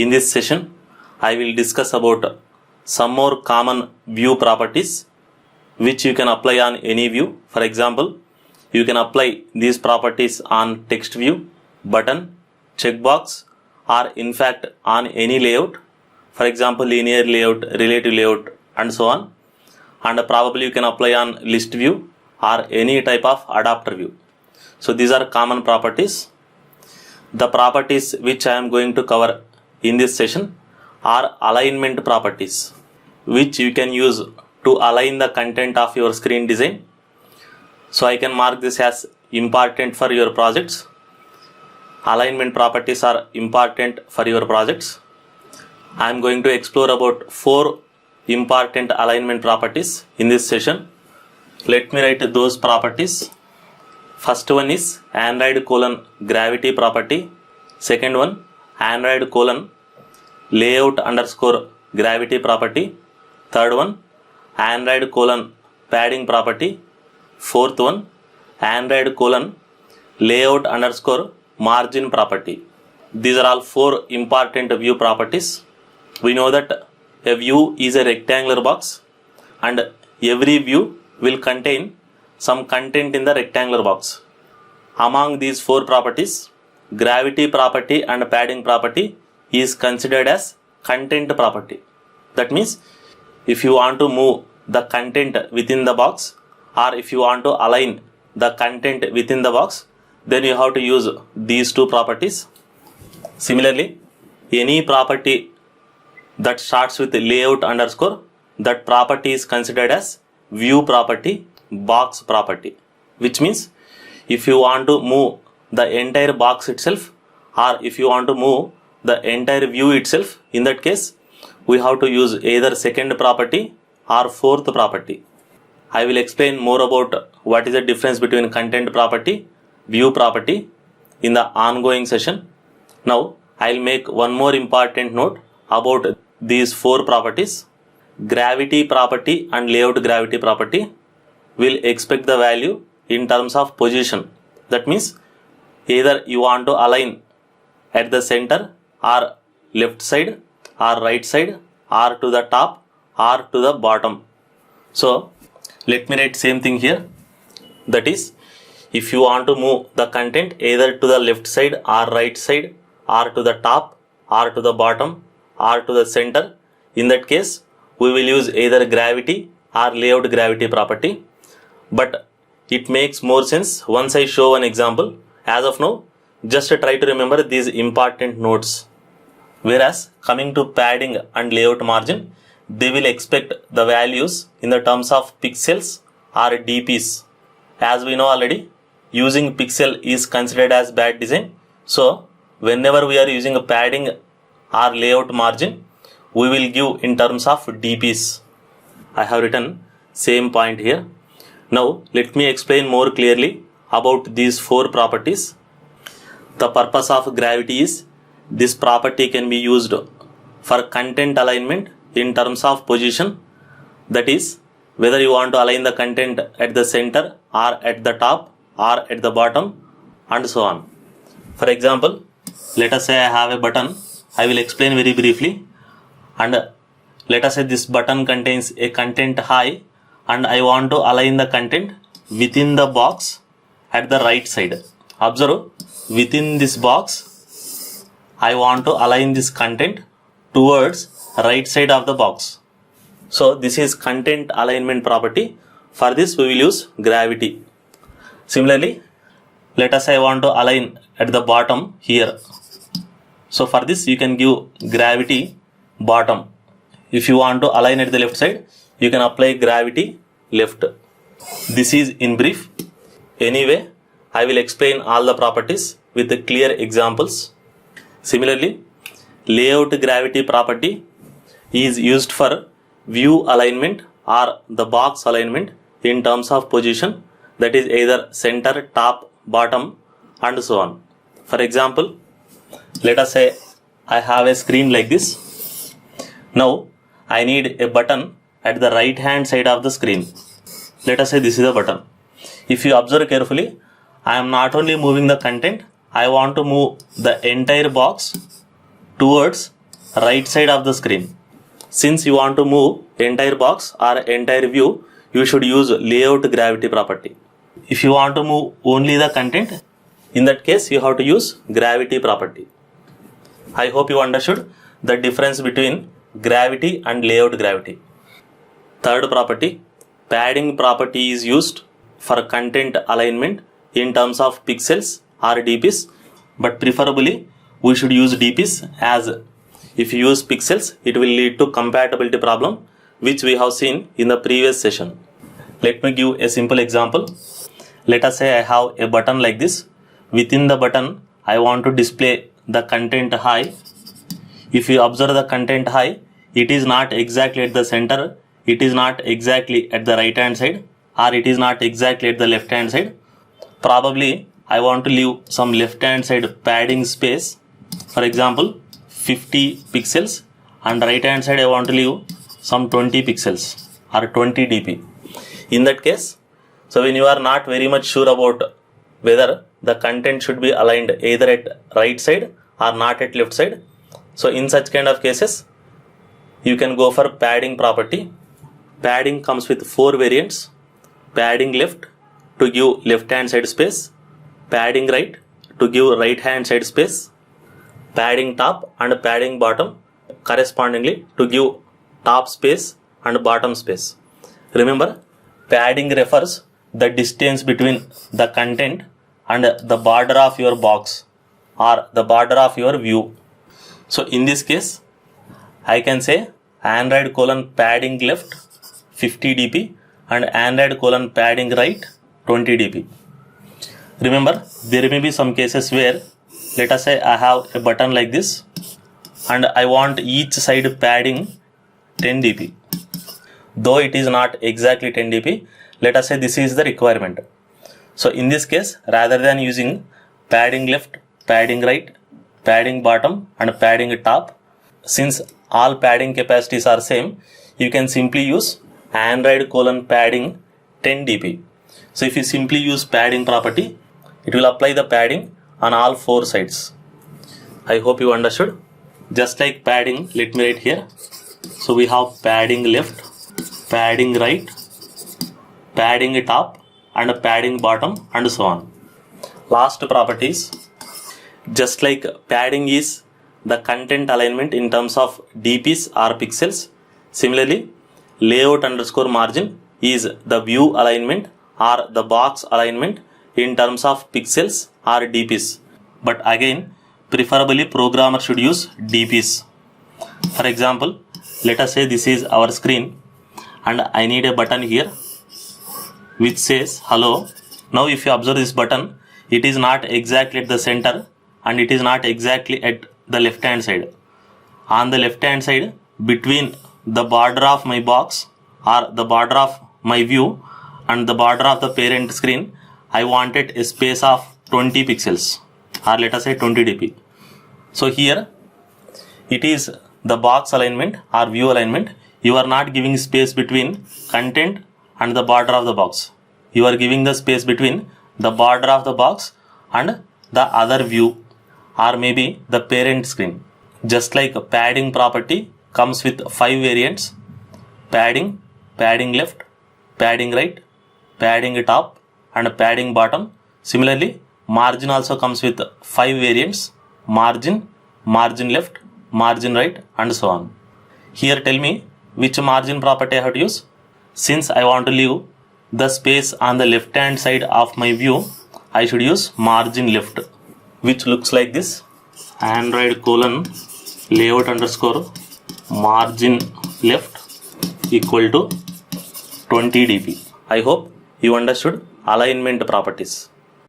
In this session, I will discuss about some more common view properties which you can apply on any view. For example, you can apply these properties on text view, button, checkbox, or in fact on any layout. For example, linear layout, relative layout, and so on. And probably you can apply on list view or any type of adapter view. So these are common properties. The properties which I am going to cover in this session are alignment properties, which you can use to align the content of your screen design. So I can mark this as important for your projects. Alignment properties are important for your projects. I am going to explore about 4 important alignment properties in this session. Let me write those properties. First one is Android : gravity property. Second one, Android : layout _ gravity property. Third one, Android : padding property. Fourth one, Android : layout _ margin property. These are all 4 important view properties. We know that a view is a rectangular box and every view will contain some content in the rectangular box. Among these 4 properties, gravity property and padding property is considered as content property. That means if you want to move the content within the box, or if you want to align the content within the box, then you have to use these 2 properties. Similarly, any property that starts with layout _, that property is considered as view property, box property, which means if you want to move the entire box itself, or if you want to move the entire view itself, in that case we have to use either second property or fourth property. I will explain more about what is the difference between content property, view property in the ongoing session. Now I will make one more important note about these 4 properties. Gravity property and layout gravity property will expect the value in terms of position. That means either you want to align at the center or left side or right side or to the top or to the bottom. So let me write same thing here. That is, if you want to move the content either to the left side or right side or to the top or to the bottom or to the center, in that case we will use either gravity or layout gravity property. But it makes more sense once I show an example. As of now, just try to remember these important notes. Whereas coming to padding and layout margin, they will expect the values in the terms of pixels or dps. As we know already, using pixel is considered as bad design. So whenever we are using a padding or layout margin, we will give in terms of dps. I have written same point here. Now let me explain more clearly about these 4 properties. The purpose of gravity is this property can be used for content alignment in terms of position. That is, whether you want to align the content at the center or at the top or at the bottom and so on. For example, let us say I have a button. I will explain very briefly. And let us say this button contains a content high and I want to align the content within the box at the right side. Observe, within this box I want to align this content towards right side of the box. So this is content alignment property. For this we will use gravity. Similarly, let us say I want to align at the bottom here. So for this you can give gravity bottom. If you want to align at the left side, you can apply gravity left. This is in brief. Anyway, I will explain all the properties with the clear examples. Similarly, layout gravity property is used for view alignment or the box alignment in terms of position, that is either center, top, bottom and so on. For example, let us say I have a screen like this. Now I need a button at the right hand side of the screen. Let us say this is a button. If you observe carefully, I am not only moving the content, I want to move the entire box towards right side of the screen. Since you want to move entire box or entire view, you should use layout gravity property. If you want to move only the content, in that case you have to use gravity property. I hope you understood the difference between gravity and layout gravity. Third property, padding property is used for content alignment in terms of pixels or dps, but preferably we should use dps, as if you use pixels it will lead to compatibility problem, which we have seen in the previous session. Let me give a simple example. Let us say I have a button like this. Within the button I want to display the content high. If you observe the content high, it is not exactly at the center, it is not exactly at the right hand side, or it is not exactly at the left hand side. Probably I want to leave some left hand side padding space, for example 50 pixels, and right hand side I want to leave some 20 pixels or 20 dp. In that case, so when you are not very much sure about whether the content should be aligned either at right side or not at left side, so in such kind of cases you can go for padding property. Padding comes with 4 variants: padding left to give left hand side space, padding right to give right hand side space, padding top and padding bottom correspondingly to give top space and bottom space. Remember, padding refers the distance between the content and the border of your box or the border of your view. So in this case I can say Android padding left 50 dp and Android padding right 20 dp. Remember, there may be some cases where, let us say I have a button like this and I want each side padding 10 dp. Though it is not exactly 10 dp, let us say this is the requirement. So in this case, rather than using padding left, padding right, padding bottom and padding top, since all padding capacities are same, you can simply use Android padding 10 dp. So if you simply use padding property, it will apply the padding on all 4 sides. I hope you understood. Just like padding, let me write here. So we have padding left, padding right, padding top and padding bottom and so on. Last properties, just like padding is the content alignment in terms of dps or pixels, similarly layout underscore margin is the view alignment or the box alignment in terms of pixels or dps, but again preferably programmer should use dps. For example, let us say this is our screen and I need a button here which says hello. Now if you observe this button, it is not exactly at the center and it is not exactly at the left hand side. On the left hand side, between the border of my box or the border of my view and the border of the parent screen, I wanted a space of 20 pixels or let us say 20 dp. So here it is the box alignment or view alignment. You are not giving space between content and the border of the box. You are giving the space between the border of the box and the other view or maybe the parent screen. Just like padding property comes with 5 variants: padding, padding left, padding right, padding top and padding bottom. Similarly, margin also comes with 5 variants: margin, margin left, margin right and so on. Here tell me which margin property I have to use. Since I want to leave the space on the left hand side of my view, I should use margin left, which looks like this: Android layout underscore margin left equal to 20 dp. I hope you understood alignment properties.